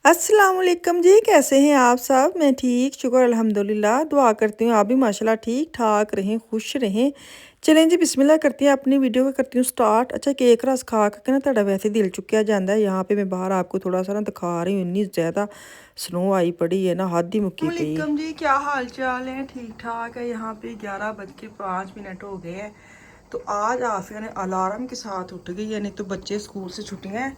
अस्सलाम वालेकुम जी, कैसे हैं आप सब? मैं ठीक, शुक्र अल्हम्दुलिल्लाह। दुआ करती हूँ आप भी माशाल्लाह ठीक ठाक रहें, खुश रहें। चलें जी, बिस्मिल्लाह करती हैं, अपनी वीडियो को करती हूँ स्टार्ट। अच्छा, केक रस खा के ना ਤੁਹਾਡਾ वैसे दिल चुक्या जाता है। यहाँ पे मैं बाहर आपको थोड़ा सा ना दिखा रही हूँ, इतनी ज़्यादा स्नो आई पड़ी है ना, हद ही मुक्की पई है। जी, क्या हाल चाल है? ठीक ठाक है। यहाँ पे 11:05 हो गए हैं। तो आज आफिया ने अलार्म के साथ उठ गई है, नहीं तो बच्चे स्कूल से छुट्टियाँ हैं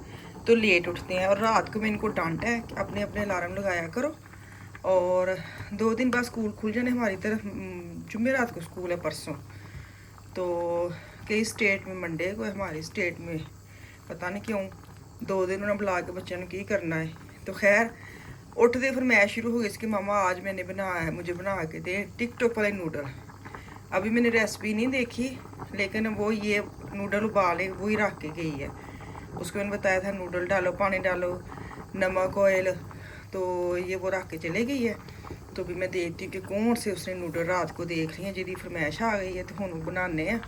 तो लेट उठते हैं। और रात को मैं इनको डांटा है कि अपने अपने अलार्म लगाया करो। और 2 दिन बाद स्कूल खुल जाने हमारी तरफ। जुमेरात को स्कूल है, परसों। तो कई स्टेट में मंडे को है, हमारी स्टेट में पता नहीं क्यों 2 दिन उन्होंने बुला के बच्चों ने की करना है। तो खैर उठते फिर मैं शुरू हो गई इसकी मामा आज मैंने बनाया है, मुझे बना के दे टिकटॉक वाले नूडल। अभी मैंने रेसिपी नहीं देखी, लेकिन वो ये नूडल उबाले वही रख के गई है। उसको मैंने बताया था नूडल डालो, पानी डालो, नमक, ऑयल, तो ये वो रख के चले गई है। तो भी मैं देखती हूँ कि कौन से उसने नूडल रात को देख रही है जिहदी फरमैश आ गई है, तो हुण बनाने हैं।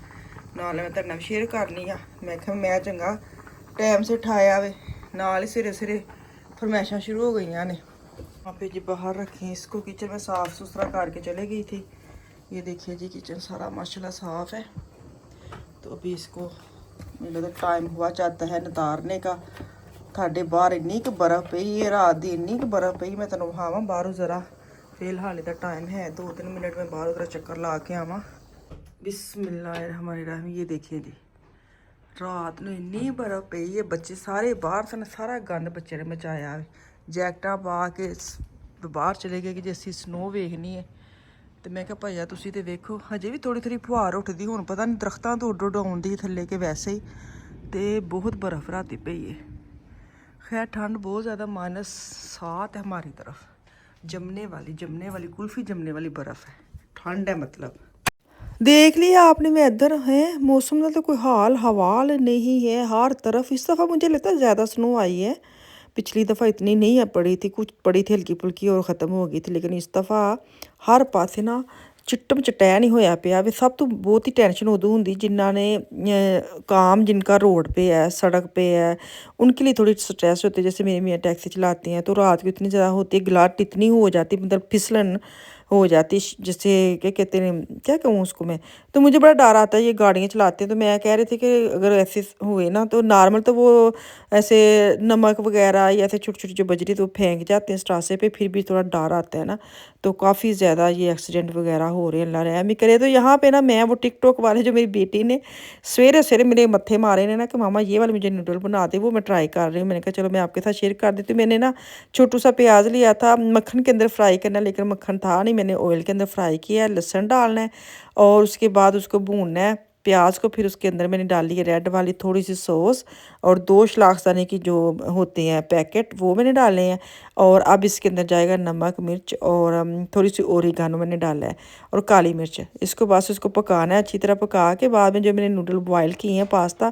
नाल मैं तुहाडे नाल शेयर करनी आ। मैं कहा मैं चंगा टाइम से उठाया वे, नाल ही सिरे सिरे फरमैशा शुरू हो गई ने। वहाँ पे जी बाहर रखें इसको, किचन में साफ़ सुथरा करके चले गई थी। ये देखिए जी, किचन सारा माशाल्लाह साफ़ है। तो अभी इसको मुझे लगता टाइम हुआ चाहता है नतारने का। थाडे बाहर इन्नी क बर्फ़ पई है, रात दी इन्नी क बर्फ़ पई। मैं तेनों विखावां बाहरों ज़रा, फिलहाल इधर टाइम है 2-3 मिनट में बाहर उधर चक्कर ला के आवां। बिस्मिल्लाहिर्रहमानिर्रहीम। ये देखिए जी, रात ਨੂੰ ਇੰਨੀ बर्फ़ पई है, बच्चे सारे बाहर सन, सारा गंद बच्चे ने मचाया। जैकटा पा के बाहर चले गए कि जे ਅਸੀਂ स्नो ਵੇਖਣੀ ਹੈ। ਤੇ ਮੈਂ ਕਿਹਾ ਭਾਈਆ ਤੁਸੀਂ ਤੇ ਵੇਖੋ, ਹਜੇ ਵੀ ਥੋੜੀ ਥੋੜੀ ਫੁਹਾਰ ਉੱਠਦੀ, ਹੁਣ ਪਤਾ ਨਹੀਂ ਦਰਖਤਾਂ ਤੋਂ ਉੱਡ ਆਉਂਦੀ ਥੱਲੇ ਕਿ ਵੈਸੇ ਹੀ। ਤੇ ਬਹੁਤ बर्फ़ राती पई है। खैर ठंड बहुत ज़्यादा, -7 है हमारी तरफ। जमने वाली कुल्फ़ी जमने वाली बर्फ़ है, ठंड है मतलब। देख लिया आपने, मैं इधर है, मौसम का तो कोई हाल हवाल नहीं है हर तरफ। इस दफ़ा मुझे लगता है ज़्यादा स्नो आई है। पिछली दफ़ा इतनी नहीं पड़ी थी, कुछ पड़ी थी हल्की फुल्की और ख़त्म हो गई थी। लेकिन इस दफ़ा हर पासे ना चिट्टम चटैन ही होया पिया वे। सब तो बहुत ही टेंशन उदों हुंदी जिन्ना ने काम जिनका रोड पे है, सड़क पे है, उनके लिए थोड़ी स्ट्रेस होती है। जैसे मेरी मियाँ टैक्सी चलाती हैं तो रात को इतनी ज़्यादा होती है, गिलाट इतनी हो जाती, मतलब फिसलन हो जाती, जैसे क्या कहते हैं, क्या कहूँ उसको मैं। तो मुझे बड़ा डर आता है ये गाड़ियाँ चलाते हैं। तो मैं कह रही थी कि अगर ऐसे हुए ना तो नॉर्मल तो वो ऐसे नमक वगैरह या ऐसे छोटी छोटी जो बजरी तो फेंक जाते हैं इस रास्ते पे, फिर भी थोड़ा डर आता है ना। तो काफ़ी ज़्यादा ये एक्सीडेंट वगैरह हो रहे हैं, अल्लाह रहम ही करे। तो यहाँ पे ना मैं वो टिकटॉक वाले जो मेरी बेटी ने सवेरे सवेरे मेरे मत्थे मारे ने ना कि मामा ये वाले मुझे नूडल बना दे, वो मैं ट्राई कर रही हूँ। मैंने कहा चलो मैं आपके साथ शेयर कर देती हूँ। मैंने ना छोटू सा प्याज लिया था मक्खन के अंदर फ्राई करना, लेकिन मक्खन था नहीं, मैंने ऑयल के अंदर फ्राई किया है। लहसुन डालना है और उसके बाद उसको भूनना है प्याज को। फिर उसके अंदर मैंने डाली है रेड वाली थोड़ी सी सॉस, और 2 शलाक्सदाने की जो होते हैं पैकेट वो मैंने डाले हैं। और अब इसके अंदर जाएगा नमक मिर्च और थोड़ी सी ओरिगानो मैंने डाला है, और काली मिर्च। इसको बस इसको पकाना है अच्छी तरह। पका के बाद में जो मैंने नूडल बॉयल किए हैं पास्ता,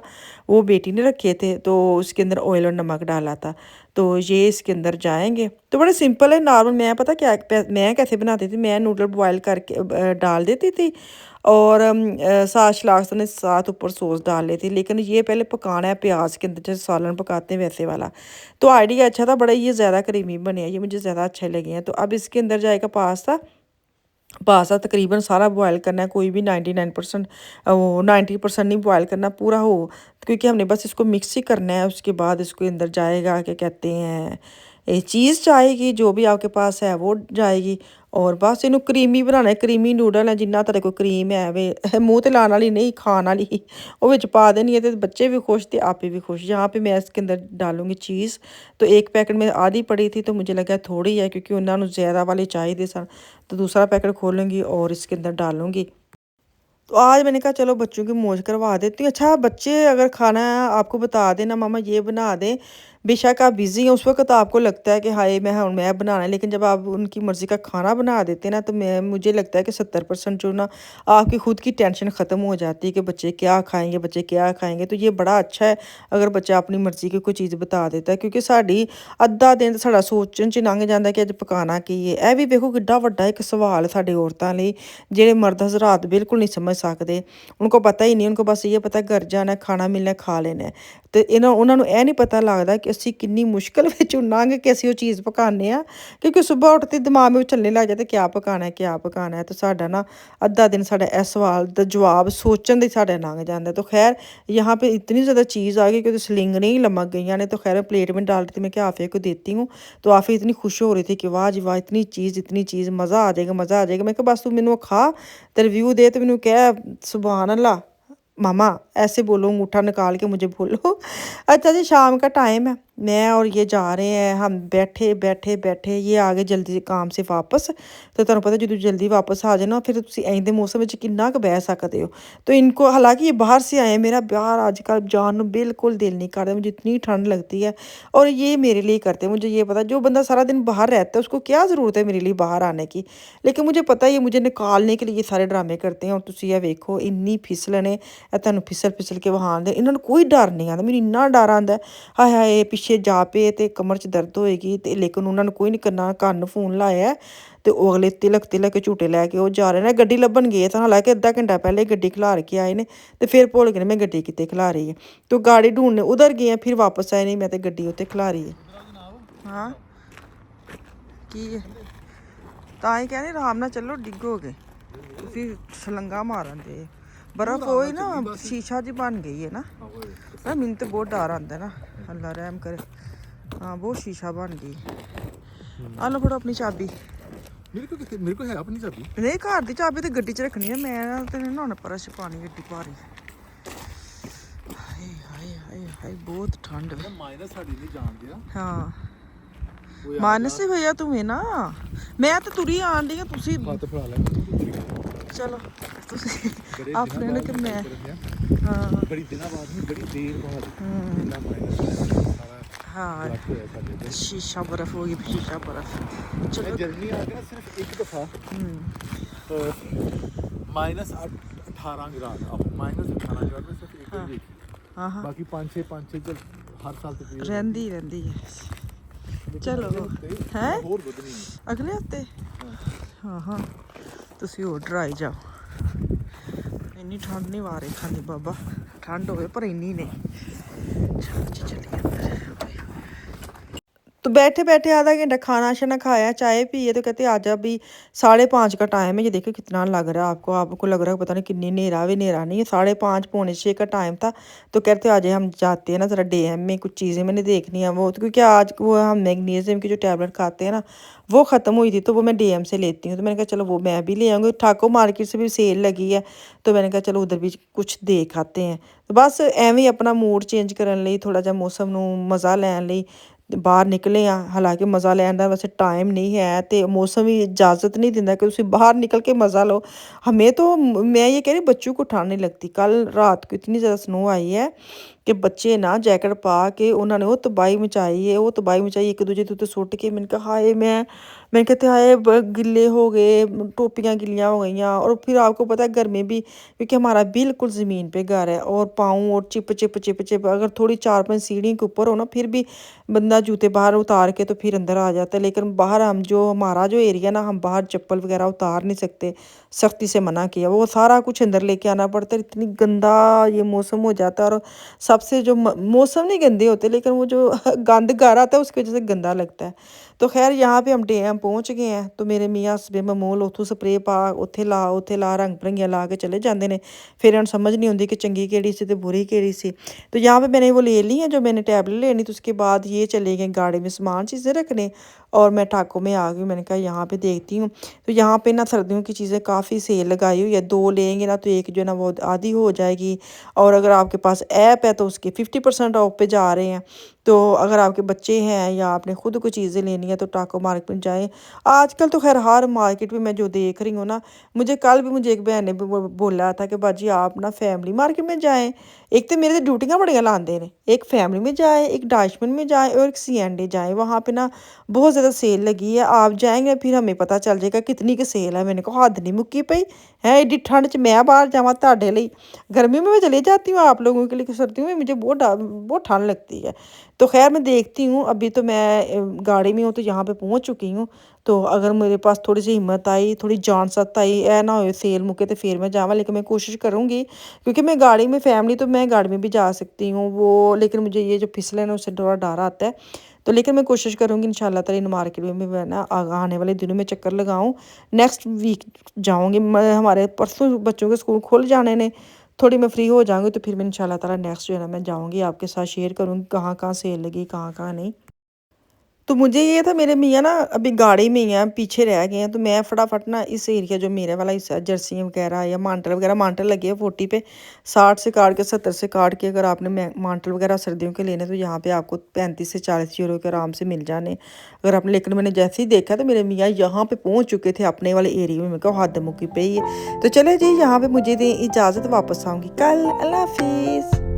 वो बेटी ने रखे थे, तो उसके अंदर ऑयल और नमक डाला था। तो ये इसके अंदर जाएंगे। तो बड़े सिंपल है नॉर्मल। मैं पता क्या मैं कैसे बनाती थी, मैं नूडल बॉयल करके डाल देती थी, और सात शलाक्स ने साथ ऊपर सॉस डाल लेती। लेकिन ये पहले पकाना है प्याज के अंदर, जैसे सालन पकाते हैं वैसे वाला। तो आइडिया अच्छा था बड़ा, ये ज़्यादा क्रीमी बने हैं, ये मुझे ज़्यादा अच्छे लगे हैं। तो अब इसके अंदर जाएगा पास्ता। पास्ता तकरीबन सारा बॉयल करना है, कोई भी 99% वो 90% नहीं बॉयल करना, पूरा हो, क्योंकि हमने बस इसको मिक्स ही करना है। उसके बाद इसके अंदर जाएगा क्या कहते हैं, ये चीज़ जाएगी, जो भी आपके पास है वो जाएगी। और बस इनू क्रीमी बनाना है, क्रीमी नूडल है, जिन्ना तेरे को क्रीम है वे मूँह ते लाने वाली नहीं, खाने वाली वो विच पा देनी है, तो बच्चे भी खुश थे आप भी खुश। यहाँ पे मैं इसके अंदर डालूंगी चीज़। तो एक पैकेट में आधी पड़ी थी, तो मुझे लगा थोड़ी है, क्योंकि उन्होंने ज़्यादा वाली चाहिए सन। तो दूसरा पैकेट खोलूँगी और इसके अंदर डालूँगी। तो आज मैंने कहा चलो बच्चों की मौज करवा देती हूँ। अच्छा, बच्चे अगर खाना आपको बता देना मामा ये बना दें, बेशक आप बिज़ी हैं उस वक़्त, तो आपको लगता है कि हाय मैं बनाना है। लेकिन जब आप उनकी मर्ज़ी का खाना बना देते हैं ना, तो मुझे लगता है कि 70% जो ना आपकी खुद की टेंशन ख़त्म हो जाती है कि बच्चे क्या खाएँगे, बच्चे क्या खाएँगे। तो ये बड़ा अच्छा है अगर बच्चा अपनी मर्ज़ी की कोई चीज़ बता देता है, क्योंकि साडी अद्धा दिन साਡਾ सोचਣ 'ਚ ਲੰਘ ਜਾਂਦਾ कि अज पकाना की है। ਇਹ ਵੀ ਵੇਖੋ ਕਿੱਡਾ ਵੱਡਾ ਇੱਕ सवाल ਸਾਡੇ औरतां ਲਈ, ਜਿਹੜੇ मर्द हज़रात बिल्कुल नहीं समझ सकते। उनको पता ही नहीं, उनको बस ये पता घर जाना, खाना मिलना, खा लेना है। तो इन्हों उन्होंने यह नहीं पता लगता कि ਕਿ ਅਸੀਂ ਕਿੰਨੀ ਮੁਸ਼ਕਿਲ ਵਿੱਚੋਂ ਲੰਘ ਕੇ ਅਸੀਂ ਉਹ ਚੀਜ਼ ਪਕਾਉਂਦੇ ਹਾਂ, ਕਿਉਂਕਿ ਸੁਬਾਹ ਉੱਠਦੇ ਦਿਮਾਗ ਵਿੱਚ ਚੱਲਣੇ ਲੱਗ ਜਾਂਦਾ ਕਿਆ ਪਕਾਉਣਾ ਹੈ, ਕਿਆ ਪਕਾਉਣਾ ਹੈ। ਤਾਂ ਸਾਡਾ ਨਾ ਅੱਧਾ दिन साढ़ा इस सवाल का जवाब सोचने दे साढ़े लंघ जाता। तो खैर यहाँ पे इतनी ज़्यादा चीज़ आ गई कि सिलिंग नहीं लमक गई ने। तो खैर प्लेट में डाल दी, मैं क्या आफिया को देती हूँ। तो आफिया इतनी खुश हो रही थी कि वाह जी वाह, इतनी चीज़ मज़ा आ जाएगा, मज़ा आ जाएगा। मैं बस तू मैनू खा तो रिव्यू दे, तो मैनू कह सुभान अल्लाह मामा, ऐसे बोलो, अंगूठा निकाल के मुझे बोलो। अच्छा जी, शाम का टाइम है, मैं और ये जा रहे हैं, हम बैठे बैठे बैठे ये आ गए जल्दी काम से वापस। तो तुहानू पता जो जल्दी वापस आ जाए ना, फिर तुम इंज दे मौसम में किन्ना क बह सकते हो। तो इनको हालांकि ये बाहर से आए, मेरा बाहर आजकल जान को बिल्कुल दिल नहीं करता, मुझे इतनी ठंड लगती है। और ये मेरे लिए करते हैं, मुझे ये पता, जो बंदा सारा दिन बाहर रहता है उसको क्या ज़रूरत है मेरे लिए बाहर आने की। लेकिन मुझे पता है ये मुझे निकालने के लिए ये सारे ड्रामे करते हैं। और तुम ये वेखो, इन्नी फिसलन है, तुहानू फिसल फिसल के वहां दे, इन्होंने कोई डर नहीं आता। मैनू इन्ना डर आता है, हाय हाय पिछे जा पे तो कमर च दर्द होएगी। तो लेकिन उन्होंने कोई नहीं करना, कन्न फोन लाया तो वो अगले तिलक तिलक झूटे लैके वो जा रहे हैं। गड्डी लभन गए थे, हालांकि अद्धा घंटा पहले गड्डी खिलार के आए ने, तो फिर भुल गए मैं गड्डी कितने खिलारी है। तो गाड़ी ढूंढने उधर गए, फिर वापस आए नहीं, मैं तो गड्डी उत्ते खिलारी है। हाँ की तां ही कहने आराम नाल चलो, डिगोगे फिर छलंगा मारन दे। बर्फ हो ही ना, शीशा जी बन गई है ना। मैनू तो बहुत डर आता है ना, अल्लाह रहम करे। हाँ बहुत शीशा बन गई। आ लो फड़ो अपनी चाबी। मेरे को है अपनी चाबी नहीं, घर की चाबी तो गड्डी च रखनी है, मैं तो नहीं ना परस पानी गड्डी भारी। हाय हाय हाय हाय बहुत ठंड है। माइनस साड़ी नहीं जान दिया। हाँ माइनस से भैया तुम्हें ना, मैं तो तुरी आन दी, तुसी हाथ फड़ा ले। चलो अपने ने कि मैं हाँ बड़ी दिनों बाद नहीं, बड़ी देर बाद हाँ शीशा बर्फ हो गई, शीशा बर्फ। चलो जर्नी आ गया सिर्फ एक दफ़ा -18 ग्राम, -18 ग्राम में सिर्फ एक दिन। हाँ हाँ बाकी 5-6 जब हर साल तो रहंदी है। चलो है अगले हफ्ते। हाँ हाँ तुसी होर डराई जाओ, इन्नी ठंड नहीं वारे खानी बाबा, ठंड होवे पर इन्नी नहीं। चलो चलिए अंदर। तो बैठे बैठे आधा घंटा खाना शाना खाया, चाय पिए, तो कहते आजा भी 5:30 का टाइम है। ये देखो कितना लग रहा है आपको, आपको लग रहा है पता नहीं कितनी, नेरा भी नेरा नहीं है, 5:30 पौने 6 का टाइम था। तो कहते आज हम जाते हैं ना ज़रा DM में, कुछ चीज़ें मैंने देखनी है वो, तो क्योंकि आज वो हम मैग्नीशियम की जो टैबलेट खाते हैं ना वो ख़त्म हुई थी, तो वो मैं DM से लेती हूँ। तो मैंने कहा चलो वो मैं भी ले आऊँगी। ठाको मार्केट से भी सेल लगी है, तो मैंने कहा चलो उधर भी कुछ देख आते हैं। तो बस एवं अपना मूड चेंज करने लिए, थोड़ा जा मौसम नू मज़ा लैन लई बाहर निकले हाँ। हालांकि मज़ा लैन का वैसे टाइम नहीं है, तो मौसम भी इजाज़त नहीं दिंदा कि तुम बाहर निकल के मज़ा लो। हमें तो, मैं ये कह रही बच्चों को ठंड नहीं लगती। कल रात को इतनी ज़्यादा स्नो आई है कि बच्चे ना जैकेट पा के उन्होंने वो तबाही मचाई है, वो तबाही मचाई, एक दूजे के उत्ते सुट के। मैंने कहा हाय, मैं कहते हाय गिले हो गए, टोपियाँ गिलियाँ हो गई। और फिर आपको पता है गर्मी भी, क्योंकि हमारा बिल्कुल ज़मीन पे घर है, और पाँव और चिप चिप चिप चिप, अगर थोड़ी 4-5 सीढ़ी के ऊपर हो ना, फिर भी बंदा जूते बाहर उतार के तो फिर अंदर आ जाता है। लेकिन बाहर हम जो हमारा जो एरिया ना, हम बाहर चप्पल वगैरह उतार नहीं सकते, सख्ती से मना किया। वो सारा कुछ अंदर लेके आना पड़ता है, इतनी गंदा ये मौसम हो जाता है। और सबसे जो मौसम नहीं गंदे होते, लेकिन वो जो गंद घर आता है उसकी वजह से गंदा लगता है। तो खैर यहाँ पे हम DM पहुँच गए हैं। तो मेरे मियाँ हसबे ममूल उतों स्प्रे पा उत्थे ला रंग भरंगियाँ ला के चले जाते हैं। फिर उन्हें समझ नहीं आती कि चंगी केड़ी सी तो बुरी केड़ी सी। तो यहाँ पे मैंने वो ले ली है जो मैंने टैबलेट लेनी। तो उसके बाद ये चले गए गाड़ी में सामान चीज़ें रखने, और मैं ठाको में आ गई। मैंने कहा यहाँ पे देखती हूँ। तो यहाँ पे ना सर्दियों की चीज़ें काफ़ी सेल लगाई हुई है, 2 लेंगे ना तो एक जो है ना वो आधी हो जाएगी। और अगर आपके पास ऐप है तो उसके 50% ऑफ पे जा रहे हैं। तो अगर आपके बच्चे हैं या आपने खुद को चीज़ें लेनी है तो टाको मार्केट में जाएँ। आजकल तो खैर हर मार्केट में मैं जो देख रही हूँ ना, मुझे कल भी मुझे एक बहन ने भी बोला था कि बाजी आप ना फैमिली मार्केट में जाएँ। एक तो मेरे तो ड्यूटियाँ बड़ियाँ लाते हैं, एक फैमिली में जाए, एक डैशमैन में जाए, और एक C&A जाए। वहाँ पे ना बहुत ज़्यादा सेल लगी है, आप जाएंगे फिर हमें पता चल जाएगा कितनी की सेल है। मैंने कहा हद नहीं मुक्की पई है, एडी ठंड च मैं बाहर जावा ताड़े लिए। गर्मी में मैं चली जाती हूँ आप लोगों के लिए, सर्दियों में मुझे बहुत ठंड लगती है। तो खैर मैं देखती हूँ, अभी तो मैं गाड़ी में हूँ तो यहाँ पे पहुँच चुकी हूँ। तो अगर मेरे पास थोड़ी सी हिम्मत आई, थोड़ी जान सत आई, ए ना हो सेल मुके तो फिर मैं जावा, लेकिन मैं कोशिश करूँगी क्योंकि मैं गाड़ी में फैमिली तो मैं गाड़ी में भी जा सकती हूँ वो, लेकिन मुझे ये जो फिसलन है उससे थोड़ा डर आता है। तो लेकिन मैं कोशिश करूँगी इंशाल्लाह ताला इन मार्केट में मैं ना आने वाले दिनों में चक्कर लगाऊँ। नेक्स्ट वीक जाऊँगी मैं, हमारे परसों बच्चों के स्कूल खुल जाने ने, थोड़ी मैं फ्री हो जाऊँगी तो फिर मैं इंशाल्लाह ताला नेक्स्ट जो है ना मैं जाऊँगी, आपके साथ शेयर करूँगी कहाँ कहाँ सेल लगी, कहाँ कहाँ नहीं। तो मुझे ये था मेरे मियाँ ना अभी गाड़ी में ही हैं, पीछे रह गए हैं, तो मैं फटाफट ना इस एरिया जो मेरे वाला हिस्सा है, जर्सी वगैरह या मांटल वगैरह, मांटल लगे हैं 40 पे, 60 से काट के 70 से काट के अगर आपने मांटल वगैरह सर्दियों के लेने तो यहाँ पे आपको 35 से 40 यूरो के आराम से मिल जाने अगर आपने। लेकिन मैंने जैसे ही देखा तो मेरे मियाँ यहाँ पे पहुँच चुके थे अपने वाले एरिया में, मैं कहा हद मुक्की पे ही है। तो चले जी यहाँ पे मुझे दें इजाज़त, वापस आऊँगी कल। अल्लाह हाफिज़।